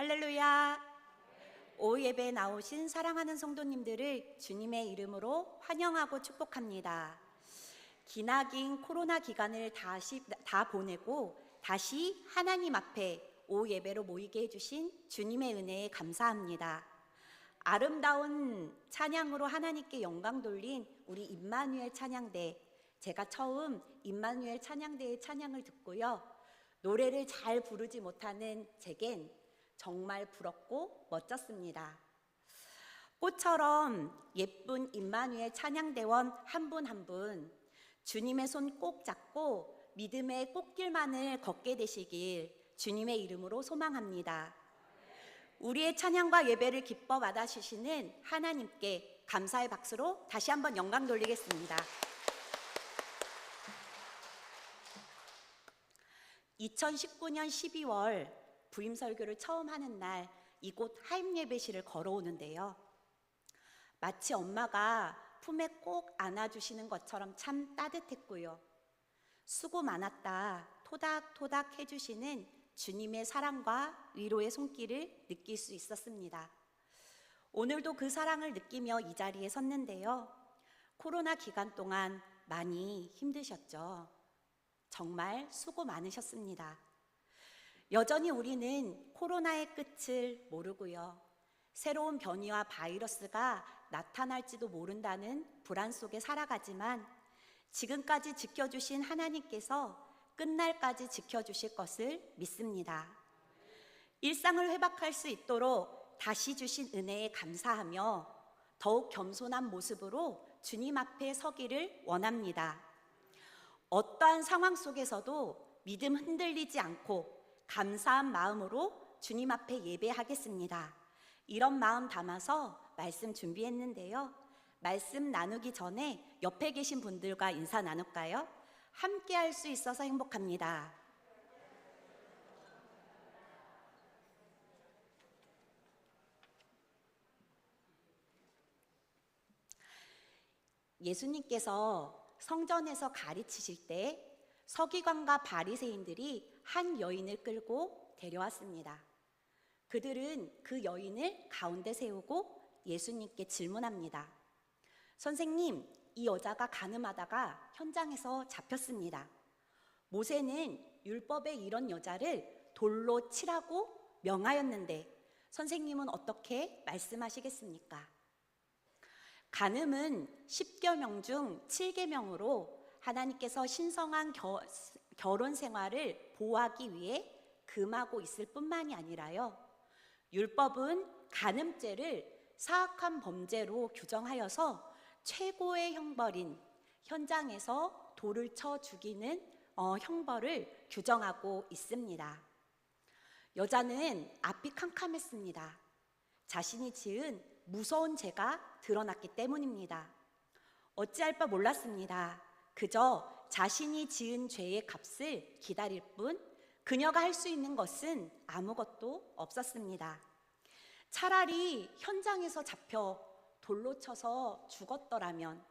할렐루야. 오후 예배에 나오신 사랑하는 성도님들을 주님의 이름으로 환영하고 축복합니다. 기나긴 코로나 기간을 다 보내고 다시 하나님 앞에 오후 예배로 모이게 해주신 주님의 은혜에 감사합니다. 아름다운 찬양으로 하나님께 영광 돌린 우리 임마누엘 찬양대, 제가 처음 임마누엘 찬양대의 찬양을 듣고요, 노래를 잘 부르지 못하는 제겐 정말 부럽고 멋졌습니다. 꽃처럼 예쁜 임마누엘 찬양대원 한 분 한 분 주님의 손 꼭 잡고 믿음의 꽃길만을 걷게 되시길 주님의 이름으로 소망합니다. 우리의 찬양과 예배를 기뻐 받아주시는 하나님께 감사의 박수로 다시 한번 영광 돌리겠습니다. 2019년 12월 부임 설교를 처음 하는 날 이곳 하임 예배실을 걸어오는데요, 마치 엄마가 품에 꼭 안아주시는 것처럼 참 따뜻했고요, 수고 많았다 토닥토닥 해주시는 주님의 사랑과 위로의 손길을 느낄 수 있었습니다. 오늘도 그 사랑을 느끼며 이 자리에 섰는데요, 코로나 기간 동안 많이 힘드셨죠? 정말 수고 많으셨습니다. 여전히 우리는 코로나의 끝을 모르고요, 새로운 변이와 바이러스가 나타날지도 모른다는 불안 속에 살아가지만 지금까지 지켜주신 하나님께서 끝날까지 지켜주실 것을 믿습니다. 일상을 회복할 수 있도록 다시 주신 은혜에 감사하며 더욱 겸손한 모습으로 주님 앞에 서기를 원합니다. 어떠한 상황 속에서도 믿음 흔들리지 않고 감사한 마음으로 주님 앞에 예배하겠습니다. 이런 마음 담아서 말씀 준비했는데요, 말씀 나누기 전에 옆에 계신 분들과 인사 나눌까요? 함께 할 수 있어서 행복합니다. 예수님께서 성전에서 가르치실 때 서기관과 바리새인들이 한 여인을 끌고 데려왔습니다. 그들은 그 여인을 가운데 세우고 예수님께 질문합니다. 선생님, 이 여자가 간음하다가 현장에서 잡혔습니다. 모세는 율법에 이런 여자를 돌로 치라고 명하였는데 선생님은 어떻게 말씀하시겠습니까? 간음은 10계명 중 7계명으로 하나님께서 신성한 결혼 생활을 보호하기 위해 금하고 있을 뿐만이 아니라요, 율법은 간음죄를 사악한 범죄로 규정하여서 최고의 형벌인 현장에서 돌을 쳐 죽이는 형벌을 규정하고 있습니다. 여자는 앞이 캄캄했습니다. 자신이 지은 무서운 죄가 드러났기 때문입니다. 어찌할 바 몰랐습니다. 그저 자신이 지은 죄의 값을 기다릴 뿐 그녀가 할 수 있는 것은 아무것도 없었습니다. 차라리 현장에서 잡혀 돌로 쳐서 죽었더라면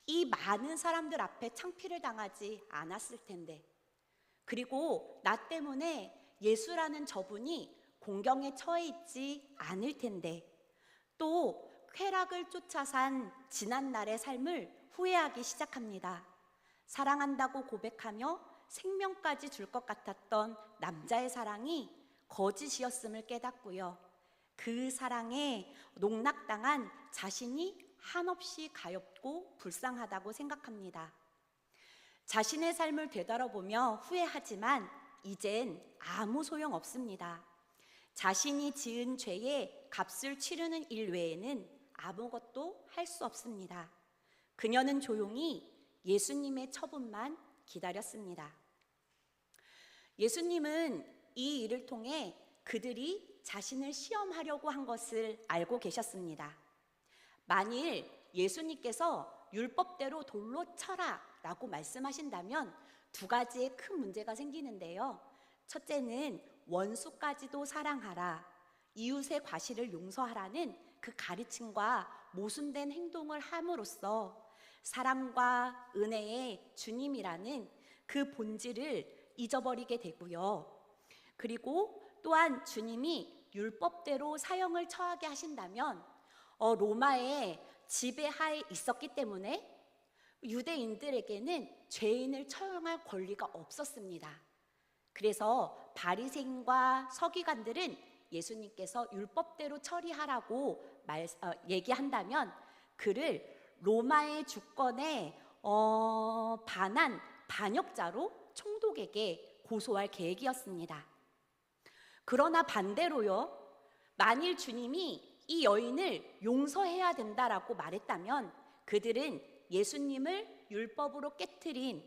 이 많은 사람들 앞에 창피를 당하지 않았을 텐데, 그리고 나 때문에 예수라는 저분이 공경에 처해 있지 않을 텐데, 또 쾌락을 쫓아 산 지난날의 삶을 후회하기 시작합니다. 사랑한다고 고백하며 생명까지 줄 것 같았던 남자의 사랑이 거짓이었음을 깨닫고요, 그 사랑에 농락당한 자신이 한없이 가엾고 불쌍하다고 생각합니다. 자신의 삶을 되돌아보며 후회하지만 이젠 아무 소용 없습니다. 자신이 지은 죄의 값을 치르는 일 외에는 아무것도 할 수 없습니다. 그녀는 조용히 예수님의 처분만 기다렸습니다. 예수님은 이 일을 통해 그들이 자신을 시험하려고 한 것을 알고 계셨습니다. 만일 예수님께서 율법대로 돌로 쳐라 라고 말씀하신다면 두 가지의 큰 문제가 생기는데요, 첫째는 원수까지도 사랑하라, 이웃의 과실을 용서하라는 그 가르침과 모순된 행동을 함으로써 사랑과 은혜의 주님이라는 그 본질을 잊어버리게 되고요, 그리고 또한 주님이 율법대로 사형을 처하게 하신다면 로마의 지배하에 있었기 때문에 유대인들에게는 죄인을 처형할 권리가 없었습니다. 그래서 바리새인과 서기관들은 예수님께서 율법대로 처리하라고 얘기한다면 그를 로마의 주권에 반한 반역자로 총독에게 고소할 계획이었습니다. 그러나 반대로요, 만일 주님이 이 여인을 용서해야 된다라고 말했다면 그들은 예수님을 율법으로 깨트린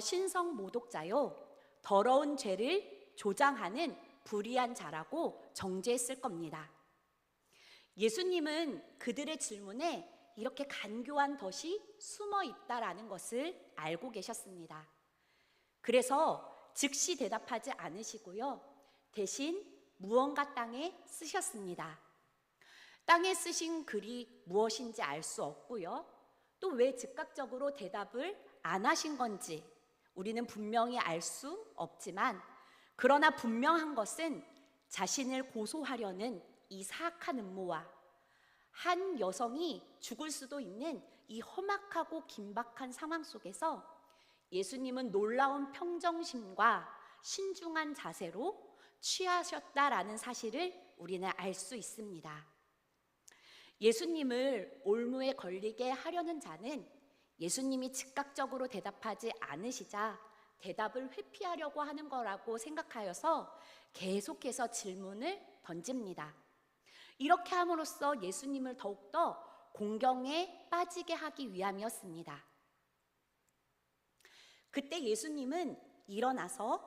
신성 모독자요, 더러운 죄를 조장하는 불의한 자라고 정죄했을 겁니다. 예수님은 그들의 질문에 이렇게 간교한 덫이 숨어 있다라는 것을 알고 계셨습니다. 그래서 즉시 대답하지 않으시고요, 대신 무언가 땅에 쓰셨습니다. 땅에 쓰신 글이 무엇인지 알 수 없고요, 또 왜 즉각적으로 대답을 안 하신 건지 우리는 분명히 알 수 없지만, 그러나 분명한 것은 자신을 고소하려는 이 사악한 음모와 한 여성이 죽을 수도 있는 이 험악하고 긴박한 상황 속에서 예수님은 놀라운 평정심과 신중한 자세로 취하셨다라는 사실을 우리는 알 수 있습니다. 예수님을 올무에 걸리게 하려는 자는 예수님이 즉각적으로 대답하지 않으시자 대답을 회피하려고 하는 거라고 생각하여서 계속해서 질문을 던집니다. 이렇게 함으로써 예수님을 더욱더 공경에 빠지게 하기 위함이었습니다. 그때 예수님은 일어나서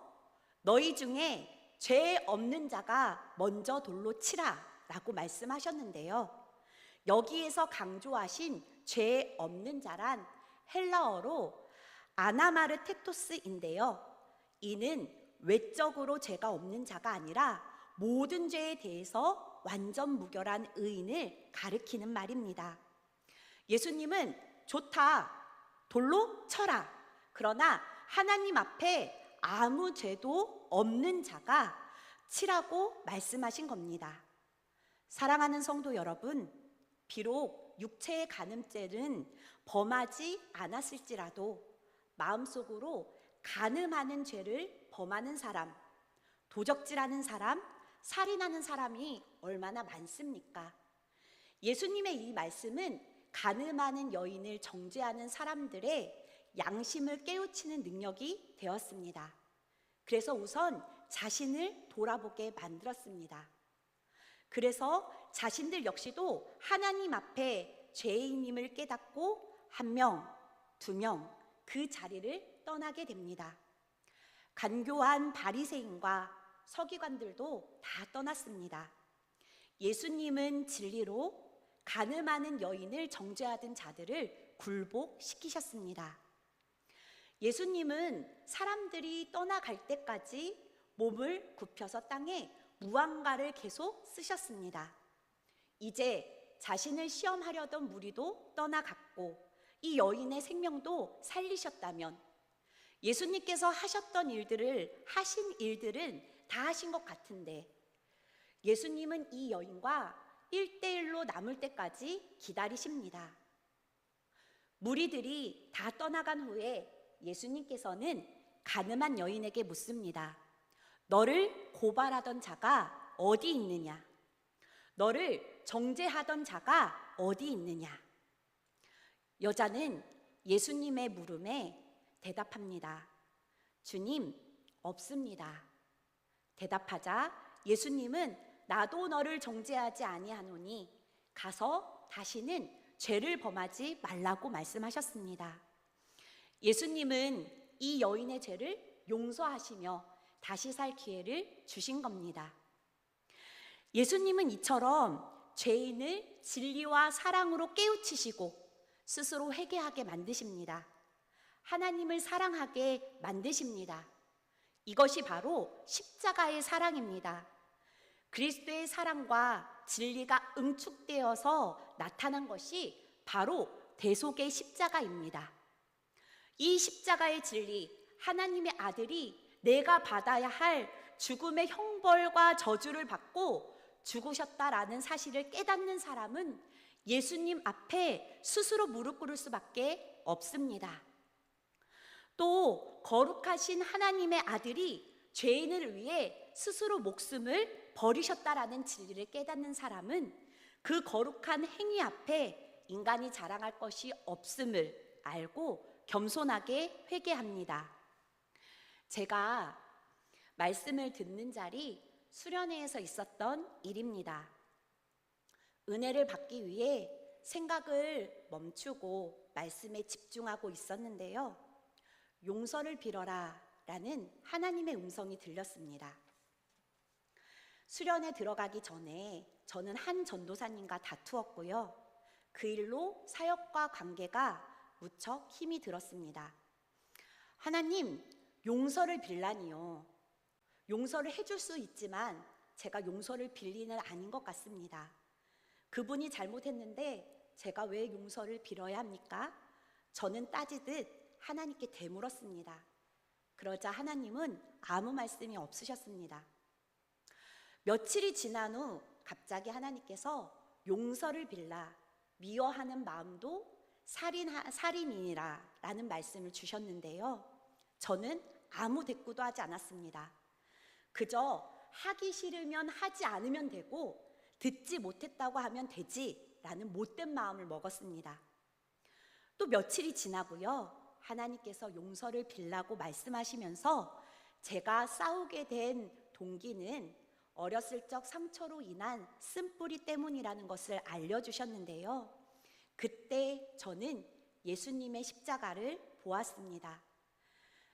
너희 중에 죄 없는 자가 먼저 돌로 치라 라고 말씀하셨는데요, 여기에서 강조하신 죄 없는 자란 헬라어로 아나마르테토스인데요, 이는 외적으로 죄가 없는 자가 아니라 모든 죄에 대해서 완전 무결한 의인을 가리키는 말입니다. 예수님은 좋다, 돌로 쳐라, 그러나 하나님 앞에 아무 죄도 없는 자가 치라고 말씀하신 겁니다. 사랑하는 성도 여러분, 비록 육체의 간음죄는 범하지 않았을지라도 마음속으로 간음하는 죄를 범하는 사람, 도적질하는 사람, 살인하는 사람이 얼마나 많습니까? 예수님의 이 말씀은 간음하는 여인을 정죄하는 사람들의 양심을 깨우치는 능력이 되었습니다. 그래서 우선 자신을 돌아보게 만들었습니다. 그래서 자신들 역시도 하나님 앞에 죄인임을 깨닫고 한 명, 두 명 그 자리를 떠나게 됩니다. 간교한 바리새인과 서기관들도 다 떠났습니다. 예수님은 진리로 간음하는 여인을 정죄하던 자들을 굴복시키셨습니다. 예수님은 사람들이 떠나갈 때까지 몸을 굽혀서 땅에 무언가를 계속 쓰셨습니다. 이제 자신을 시험하려던 무리도 떠나갔고 이 여인의 생명도 살리셨다면 예수님께서 하신 일들은 다 하신 것 같은데 예수님은 이 여인과 1대1로 남을 때까지 기다리십니다. 무리들이 다 떠나간 후에 예수님께서는 간음한 여인에게 묻습니다. 너를 고발하던 자가 어디 있느냐? 너를 정죄하던 자가 어디 있느냐? 여자는 예수님의 물음에 대답합니다. 주님, 없습니다. 대답하자 예수님은 나도 너를 정죄하지 아니하노니 가서 다시는 죄를 범하지 말라고 말씀하셨습니다. 예수님은 이 여인의 죄를 용서하시며 다시 살 기회를 주신 겁니다. 예수님은 이처럼 죄인을 진리와 사랑으로 깨우치시고 스스로 회개하게 만드십니다. 하나님을 사랑하게 만드십니다. 이것이 바로 십자가의 사랑입니다. 그리스도의 사랑과 진리가 응축되어서 나타난 것이 바로 대속의 십자가입니다. 이 십자가의 진리, 하나님의 아들이 내가 받아야 할 죽음의 형벌과 저주를 받고 죽으셨다라는 사실을 깨닫는 사람은 예수님 앞에 스스로 무릎 꿇을 수밖에 없습니다. 또 거룩하신 하나님의 아들이 죄인을 위해 스스로 목숨을 버리셨다라는 진리를 깨닫는 사람은 그 거룩한 행위 앞에 인간이 자랑할 것이 없음을 알고 겸손하게 회개합니다. 제가 말씀을 듣는 자리 수련회에서 있었던 일입니다. 은혜를 받기 위해 생각을 멈추고 말씀에 집중하고 있었는데요. 용서를 빌어라 라는 하나님의 음성이 들렸습니다. 수련회 들어가기 전에 저는 한 전도사님과 다투었고요. 그 일로 사역과 관계가 무척 힘이 들었습니다. 하나님, 용서를 빌라니요. 용서를 해줄 수 있지만 제가 용서를 빌 리는 아닌 것 같습니다. 그분이 잘못했는데 제가 왜 용서를 빌어야 합니까? 저는 따지듯 하나님께 되물었습니다. 그러자 하나님은 아무 말씀이 없으셨습니다. 며칠이 지난 후 갑자기 하나님께서 용서를 빌라 미워하는 마음도 살인이니라 라는 말씀을 주셨는데요. 저는 아무 대꾸도 하지 않았습니다. 그저 하기 싫으면 하지 않으면 되고 듣지 못했다고 하면 되지 라는 못된 마음을 먹었습니다. 또 며칠이 지나고요. 하나님께서 용서를 빌라고 말씀하시면서 제가 싸우게 된 동기는 어렸을 적 상처로 인한 쓴뿌리 때문이라는 것을 알려주셨는데요. 그때 저는 예수님의 십자가를 보았습니다.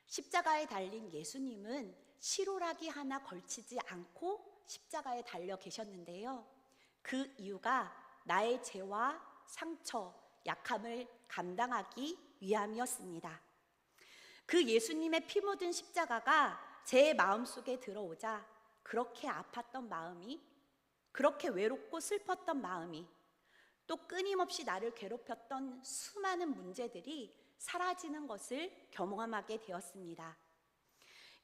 십자가에 달린 예수님은 시로라기 하나 걸치지 않고 십자가에 달려 계셨는데요. 그 이유가 나의 죄와 상처, 약함을 감당하기 위함이었습니다. 그 예수님의 피 묻은 십자가가 제 마음속에 들어오자 그렇게 아팠던 마음이, 그렇게 외롭고 슬펐던 마음이, 또 끊임없이 나를 괴롭혔던 수많은 문제들이 사라지는 것을 경험하게 되었습니다.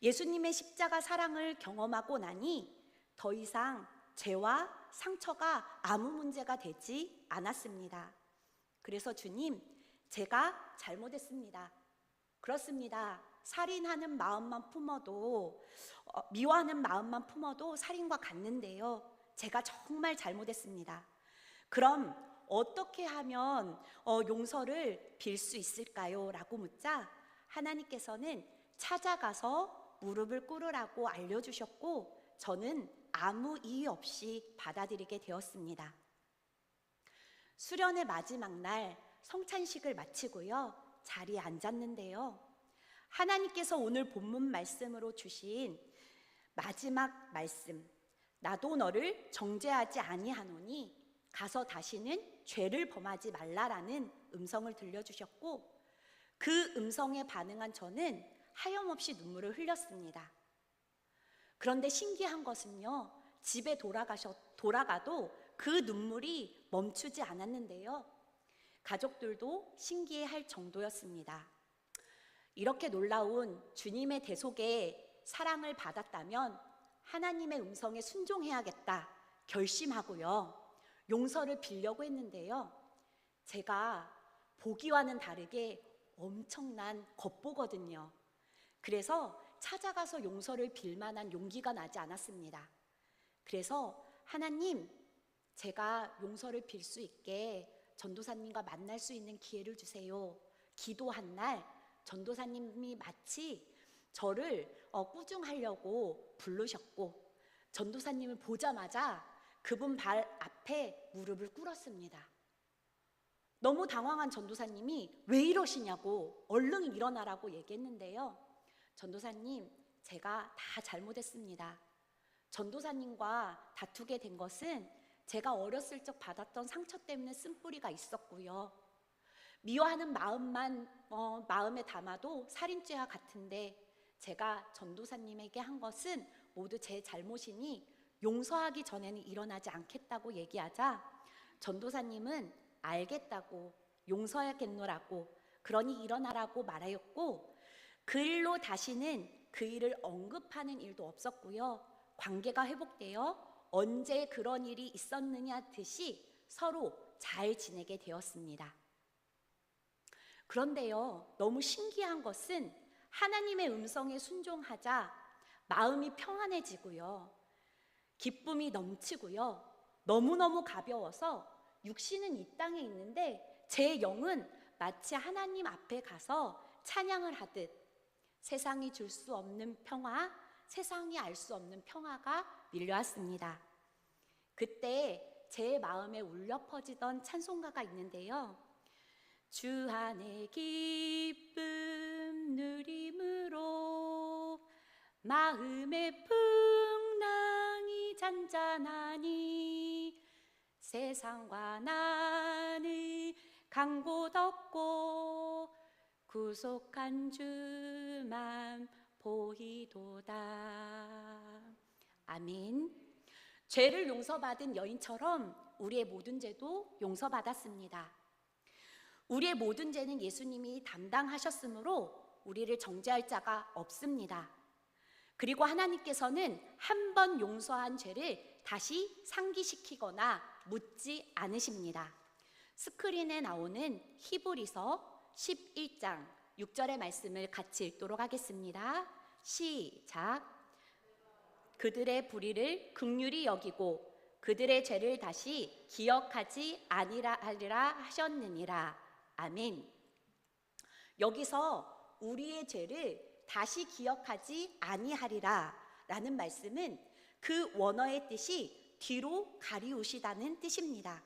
예수님의 십자가 사랑을 경험하고 나니 더 이상 죄와 상처가 아무 문제가 되지 않았습니다. 그래서 주님, 제가 잘못했습니다. 그렇습니다. 살인하는 마음만 품어도, 미워하는 마음만 품어도 살인과 같는데요. 제가 정말 잘못했습니다. 그럼 어떻게 하면 용서를 빌 수 있을까요? 라고 묻자 하나님께서는 찾아가서 무릎을 꿇으라고 알려주셨고 저는 아무 이의 없이 받아들이게 되었습니다. 수련의 마지막 날 성찬식을 마치고요. 자리에 앉았는데요. 하나님께서 오늘 본문 말씀으로 주신 마지막 말씀, 나도 너를 정죄하지 아니하노니 가서 다시는 죄를 범하지 말라라는 음성을 들려주셨고 그 음성에 반응한 저는 하염없이 눈물을 흘렸습니다. 그런데 신기한 것은요, 집에 돌아가도 그 눈물이 멈추지 않았는데요. 가족들도 신기해할 정도였습니다. 이렇게 놀라운 주님의 대속에 사랑을 받았다면 하나님의 음성에 순종해야겠다 결심하고요. 용서를 빌려고 했는데요. 제가 보기와는 다르게 엄청난 겉보거든요. 그래서 찾아가서 용서를 빌 만한 용기가 나지 않았습니다. 그래서 하나님, 제가 용서를 빌 수 있게 전도사님과 만날 수 있는 기회를 주세요. 기도한 날 전도사님이 마치 저를 꾸중하려고 부르셨고 전도사님을 보자마자 그분 발 앞에 무릎을 꿇었습니다. 너무 당황한 전도사님이 왜 이러시냐고 얼른 일어나라고 얘기했는데요. 전도사님, 제가 다 잘못했습니다. 전도사님과 다투게 된 것은 제가 어렸을 적 받았던 상처 때문에 쓴뿌리가 있었고요. 미워하는 마음만 마음에 담아도 살인죄와 같은데 제가 전도사님에게 한 것은 모두 제 잘못이니 용서하기 전에는 일어나지 않겠다고 얘기하자 전도사님은 알겠다고 용서하겠노라고 그러니 일어나라고 말하였고 그 일로 다시는 그 일을 언급하는 일도 없었고요. 관계가 회복되어 언제 그런 일이 있었느냐 듯이 서로 잘 지내게 되었습니다. 그런데요, 너무 신기한 것은 하나님의 음성에 순종하자 마음이 평안해지고요, 기쁨이 넘치고요, 너무너무 가벼워서 육신은 이 땅에 있는데 제 영은 마치 하나님 앞에 가서 찬양을 하듯 세상이 줄 수 없는 평화, 세상이 알 수 없는 평화가 밀려왔습니다. 그때 제 마음에 울려 퍼지던 찬송가가 있는데요. 주 안의 기쁨 누림으로 마음의 풍랑이 잔잔하니 세상과 나는 간 곳 없고 구속한 주만 보이도다. 아멘. 죄를 용서받은 여인처럼 우리의 모든 죄도 용서받았습니다. 우리의 모든 죄는 예수님이 담당하셨으므로 우리를 정죄할 자가 없습니다. 그리고 하나님께서는 한 번 용서한 죄를 다시 상기시키거나 묻지 않으십니다. 스크린에 나오는 히브리서 11장 6절의 말씀을 같이 읽도록 하겠습니다. 시작. 그들의 불의를 긍휼히 여기고 그들의 죄를 다시 기억하지 아니하리라 하셨느니라. 아멘. 여기서 우리의 죄를 다시 기억하지 아니하리라 라는 말씀은 그 원어의 뜻이 뒤로 가리우시다는 뜻입니다.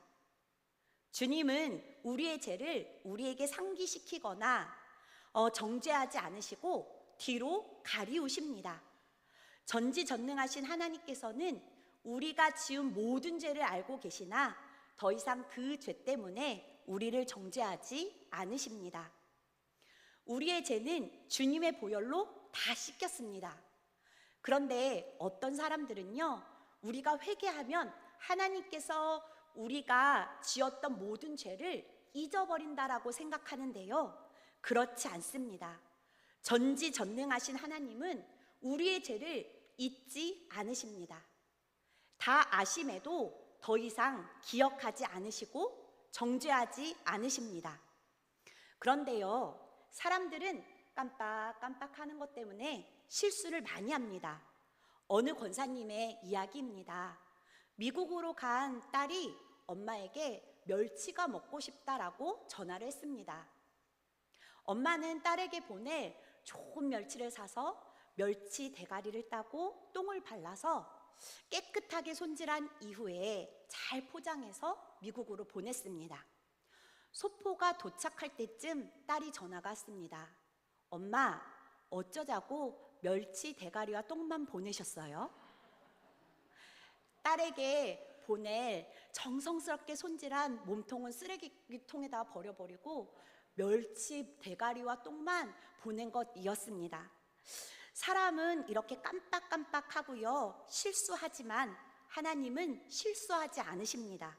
주님은 우리의 죄를 우리에게 상기시키거나 정죄하지 않으시고 뒤로 가리우십니다. 전지전능하신 하나님께서는 우리가 지은 모든 죄를 알고 계시나 더 이상 그 죄 때문에 우리를 정죄하지 않으십니다. 우리의 죄는 주님의 보혈로 다 씻겼습니다. 그런데 어떤 사람들은요, 우리가 회개하면 하나님께서 우리가 지었던 모든 죄를 잊어버린다라고 생각하는데요, 그렇지 않습니다. 전지전능하신 하나님은 우리의 죄를 잊지 않으십니다. 다 아심에도 더 이상 기억하지 않으시고 정죄하지 않으십니다. 그런데요, 사람들은 깜빡깜빡하는 것 때문에 실수를 많이 합니다. 어느 권사님의 이야기입니다. 미국으로 간 딸이 엄마에게 멸치가 먹고 싶다라고 전화를 했습니다. 엄마는 딸에게 보낼 좋은 멸치를 사서 멸치 대가리를 따고 똥을 발라서 깨끗하게 손질한 이후에 잘 포장해서 미국으로 보냈습니다. 소포가 도착할 때쯤 딸이 전화가 왔습니다. 엄마, 어쩌자고 멸치 대가리와 똥만 보내셨어요? 딸에게 보낼 정성스럽게 손질한 몸통은 쓰레기통에다 버려버리고 멸치 대가리와 똥만 보낸 것이었습니다. 사람은 이렇게 깜빡깜빡하고요, 실수하지만 하나님은 실수하지 않으십니다.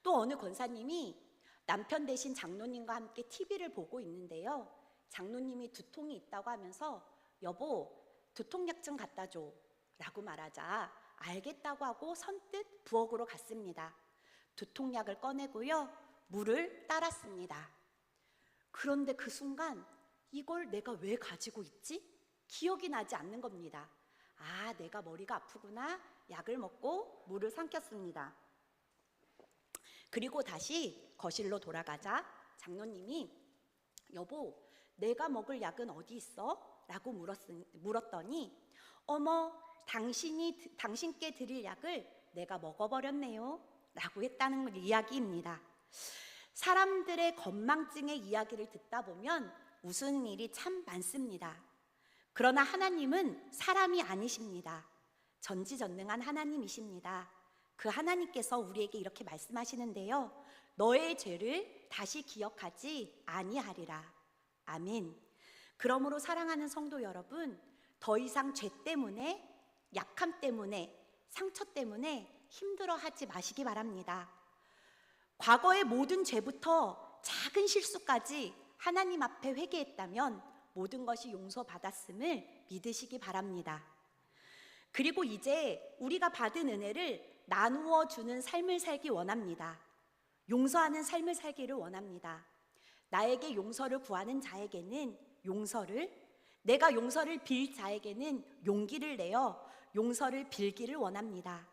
또 어느 권사님이 남편 대신 장로님과 함께 TV를 보고 있는데요, 장로님이 두통이 있다고 하면서 여보, 두통약 좀 갖다 줘 라고 말하자 알겠다고 하고 선뜻 부엌으로 갔습니다. 두통약을 꺼내고요, 물을 따랐습니다. 그런데 그 순간 이걸 내가 왜 가지고 있지? 기억이 나지 않는 겁니다. 아, 내가 머리가 아프구나. 약을 먹고 물을 삼켰습니다. 그리고 다시 거실로 돌아가자 장로님이 여보, 내가 먹을 약은 어디 있어? 라고 물었더니 어머, 당신께 드릴 약을 내가 먹어버렸네요 라고 했다는 이야기입니다. 사람들의 건망증의 이야기를 듣다 보면 웃는 일이 참 많습니다. 그러나 하나님은 사람이 아니십니다. 전지전능한 하나님이십니다. 그 하나님께서 우리에게 이렇게 말씀하시는데요, 너의 죄를 다시 기억하지 아니하리라. 아멘. 그러므로 사랑하는 성도 여러분, 더 이상 죄 때문에, 약함 때문에, 상처 때문에 힘들어하지 마시기 바랍니다. 과거의 모든 죄부터 작은 실수까지 하나님 앞에 회개했다면 모든 것이 용서받았음을 믿으시기 바랍니다. 그리고 이제 우리가 받은 은혜를 나누어 주는 삶을 살기 원합니다. 용서하는 삶을 살기를 원합니다. 나에게 용서를 구하는 자에게는 용서를, 내가 용서를 빌 자에게는 용기를 내어 용서를 빌기를 원합니다.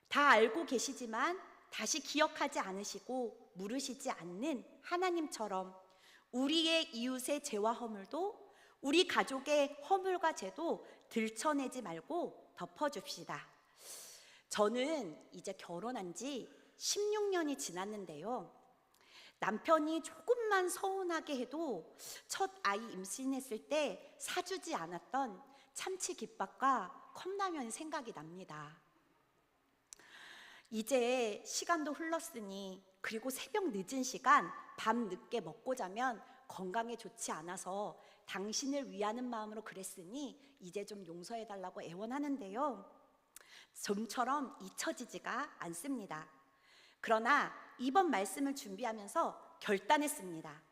다 알고 계시지만 다시 기억하지 않으시고 물으시지 않는 하나님처럼 우리의 이웃의 죄와 허물도, 우리 가족의 허물과 죄도 들춰내지 말고 덮어줍시다. 저는 이제 결혼한 지 16년이 지났는데요. 남편이 조금만 서운하게 해도 첫 아이 임신했을 때 사주지 않았던 참치 김밥과 컵라면이 생각이 납니다. 이제 시간도 흘렀으니, 그리고 새벽 늦은 시간 밤 늦게 먹고 자면 건강에 좋지 않아서 당신을 위하는 마음으로 그랬으니 이제 좀 용서해달라고 애원하는데요, 좀처럼 잊혀지지가 않습니다. 그러나 이번 말씀을 준비하면서 결단했습니다.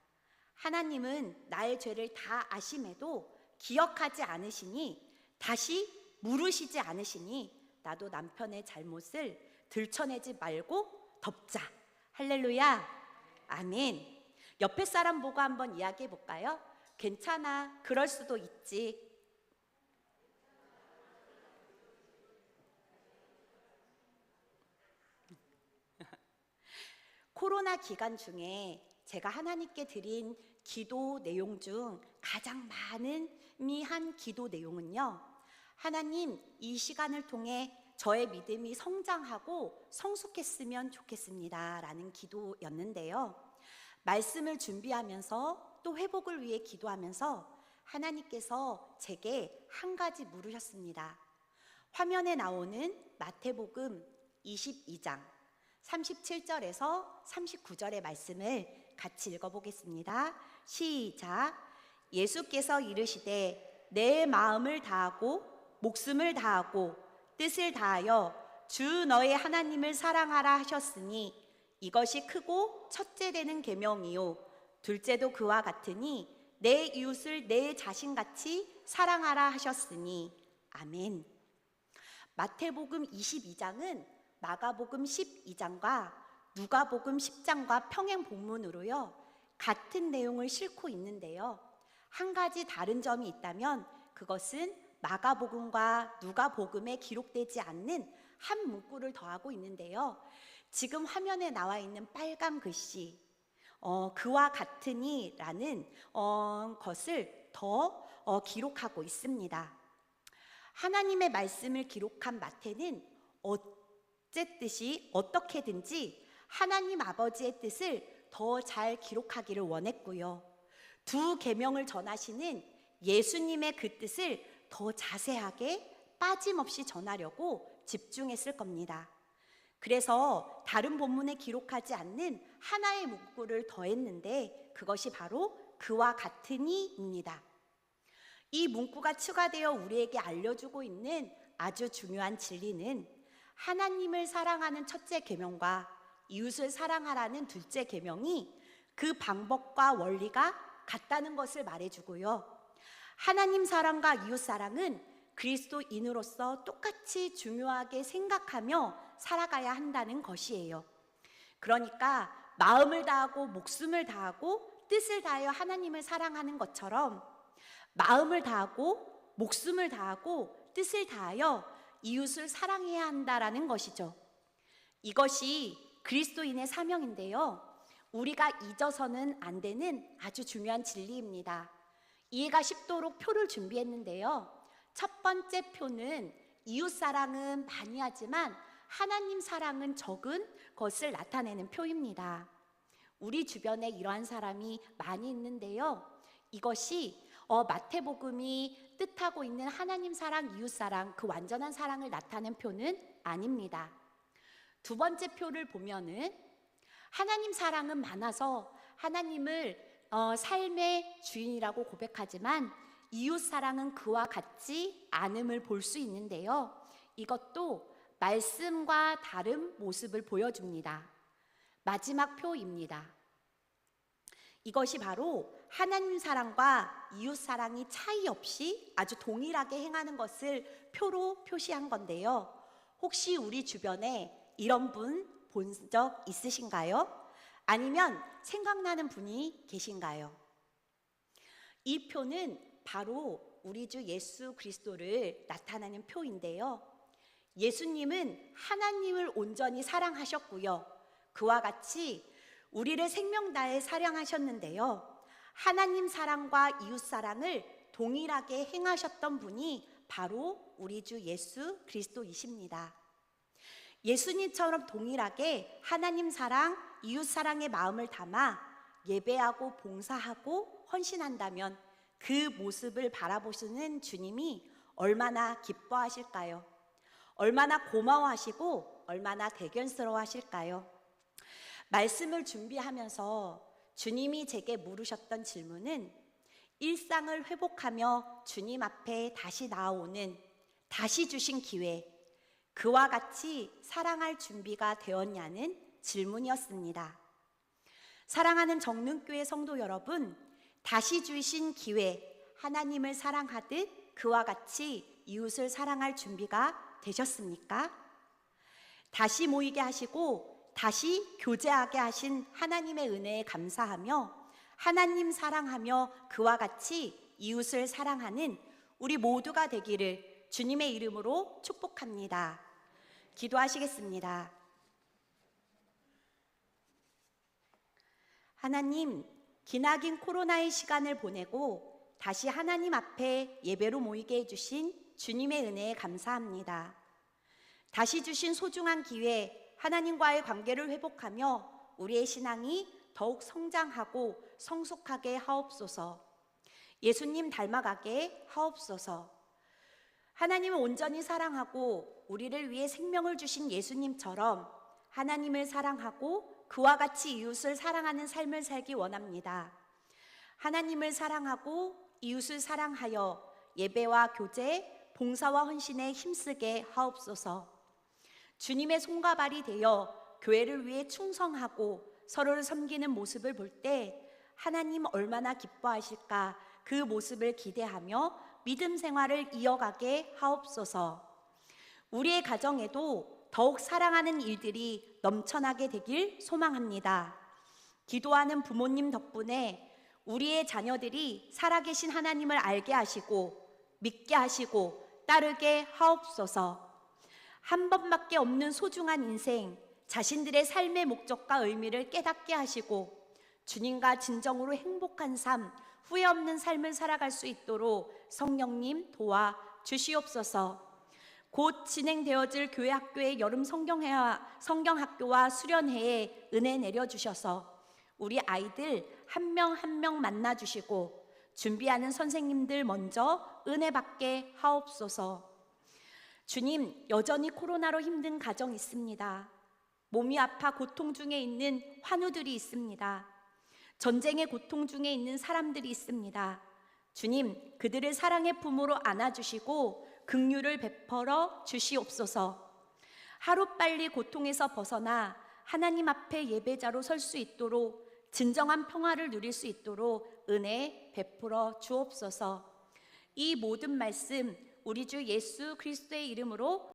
하나님은 나의 죄를 다 아심에도 기억하지 않으시니, 다시 물으시지 않으시니 나도 남편의 잘못을 들춰내지 말고 덮자. 할렐루야, 아멘. 옆에 사람 보고 한번 이야기해 볼까요? 괜찮아, 그럴 수도 있지. 코로나 기간 중에 제가 하나님께 드린 기도 내용 중 가장 많이 한 기도 내용은요, 하나님, 이 시간을 통해 저의 믿음이 성장하고 성숙했으면 좋겠습니다 라는 기도였는데요, 말씀을 준비하면서 또 회복을 위해 기도하면서 하나님께서 제게 한 가지 물으셨습니다. 화면에 나오는 마태복음 22장 37절에서 39절의 말씀을 같이 읽어보겠습니다. 시작. 예수께서 이르시되 내 마음을 다하고 목숨을 다하고 뜻을 다하여 주 너의 하나님을 사랑하라 하셨으니 이것이 크고 첫째 되는 계명이요 둘째도 그와 같으니 내 이웃을 내 자신같이 사랑하라 하셨으니. 아멘. 마태복음 22장은 마가복음 12장과 누가복음 10장과 평행 본문으로요, 같은 내용을 싣고 있는데요, 한 가지 다른 점이 있다면 그것은 마가복음과 누가복음에 기록되지 않는 한 문구를 더하고 있는데요, 지금 화면에 나와 있는 빨간 글씨 그와 같으니 라는 것을 더 기록하고 있습니다. 하나님의 말씀을 기록한 마태는 어떻게든지 하나님 아버지의 뜻을 더 잘 기록하기를 원했고요, 두 계명을 전하시는 예수님의 그 뜻을 더 자세하게 빠짐없이 전하려고 집중했을 겁니다. 그래서 다른 본문에 기록하지 않는 하나의 문구를 더했는데 그것이 바로 그와 같으니입니다. 이 문구가 추가되어 우리에게 알려주고 있는 아주 중요한 진리는 하나님을 사랑하는 첫째 계명과 이웃을 사랑하라는 둘째 계명이 그 방법과 원리가 같다는 것을 말해주고요, 하나님 사랑과 이웃 사랑은 그리스도인으로서 똑같이 중요하게 생각하며 살아가야 한다는 것이에요. 그러니까 마음을 다하고 목숨을 다하고 뜻을 다하여 하나님을 사랑하는 것처럼 마음을 다하고 목숨을 다하고 뜻을 다하여 이웃을 사랑해야 한다라는 것이죠. 이것이 그리스도인의 사명인데요, 우리가 잊어서는 안 되는 아주 중요한 진리입니다. 이해가 쉽도록 표를 준비했는데요, 첫 번째 표는 이웃 사랑은 많이 하지만 하나님 사랑은 적은 것을 나타내는 표입니다. 우리 주변에 이러한 사람이 많이 있는데요, 이것이 마태복음이 뜻하고 있는 하나님 사랑, 이웃 사랑, 그 완전한 사랑을 나타낸 표는 아닙니다. 두 번째 표를 보면은 하나님 사랑은 많아서 하나님을 삶의 주인이라고 고백하지만 이웃 사랑은 그와 같지 않음을 볼 수 있는데요, 이것도 말씀과 다른 모습을 보여줍니다. 마지막 표입니다. 이것이 바로 하나님 사랑과 이웃 사랑이 차이 없이 아주 동일하게 행하는 것을 표로 표시한 건데요. 혹시 우리 주변에 이런 분 본 적 있으신가요? 아니면 생각나는 분이 계신가요? 이 표는 바로 우리 주 예수 그리스도를 나타내는 표인데요. 예수님은 하나님을 온전히 사랑하셨고요. 그와 같이 우리를 생명 다해 사랑하셨는데요. 하나님 사랑과 이웃 사랑을 동일하게 행하셨던 분이 바로 우리 주 예수 그리스도이십니다. 예수님처럼 동일하게 하나님 사랑, 이웃 사랑의 마음을 담아 예배하고 봉사하고 헌신한다면 그 모습을 바라보시는 주님이 얼마나 기뻐하실까요? 얼마나 고마워하시고 얼마나 대견스러워 하실까요? 말씀을 준비하면서 주님이 제게 물으셨던 질문은 일상을 회복하며 주님 앞에 다시 나아오는 다시 주신 기회, 그와 같이 사랑할 준비가 되었냐는 질문이었습니다. 사랑하는 정릉교회 성도 여러분, 다시 주신 기회, 하나님을 사랑하듯 그와 같이 이웃을 사랑할 준비가 되셨습니까? 다시 모이게 하시고 다시 교제하게 하신 하나님의 은혜에 감사하며 하나님 사랑하며 그와 같이 이웃을 사랑하는 우리 모두가 되기를 주님의 이름으로 축복합니다. 기도하시겠습니다. 하나님, 기나긴 코로나의 시간을 보내고 다시 하나님 앞에 예배로 모이게 해주신 주님의 은혜에 감사합니다. 다시 주신 소중한 기회, 하나님과의 관계를 회복하며 우리의 신앙이 더욱 성장하고 성숙하게 하옵소서. 예수님 닮아가게 하옵소서. 하나님을 온전히 사랑하고 우리를 위해 생명을 주신 예수님처럼 하나님을 사랑하고 그와 같이 이웃을 사랑하는 삶을 살기 원합니다. 하나님을 사랑하고 이웃을 사랑하여 예배와 교제, 봉사와 헌신에 힘쓰게 하옵소서. 주님의 손과 발이 되어 교회를 위해 충성하고 서로를 섬기는 모습을 볼 때 하나님 얼마나 기뻐하실까, 그 모습을 기대하며 믿음 생활을 이어가게 하옵소서. 우리의 가정에도 더욱 사랑하는 일들이 넘쳐나게 되길 소망합니다. 기도하는 부모님 덕분에 우리의 자녀들이 살아계신 하나님을 알게 하시고 믿게 하시고 따르게 하옵소서. 한 번밖에 없는 소중한 인생, 자신들의 삶의 목적과 의미를 깨닫게 하시고 주님과 진정으로 행복한 삶, 후회 없는 삶을 살아갈 수 있도록 성령님 도와 주시옵소서. 곧 진행되어질 교회 학교의 여름 성경학교와 수련회에 은혜 내려주셔서 우리 아이들 한 명 한 명 만나주시고 준비하는 선생님들 먼저 은혜 받게 하옵소서. 주님, 여전히 코로나로 힘든 가정 있습니다. 몸이 아파 고통 중에 있는 환우들이 있습니다. 전쟁의 고통 중에 있는 사람들이 있습니다. 주님, 그들을 사랑의 품으로 안아주시고 긍휼을 베풀어 주시옵소서. 하루빨리 고통에서 벗어나 하나님 앞에 예배자로 설 수 있도록 진정한 평화를 누릴 수 있도록 은혜 베풀어 주옵소서. 이 모든 말씀 우리 주 예수 그리스도의 이름으로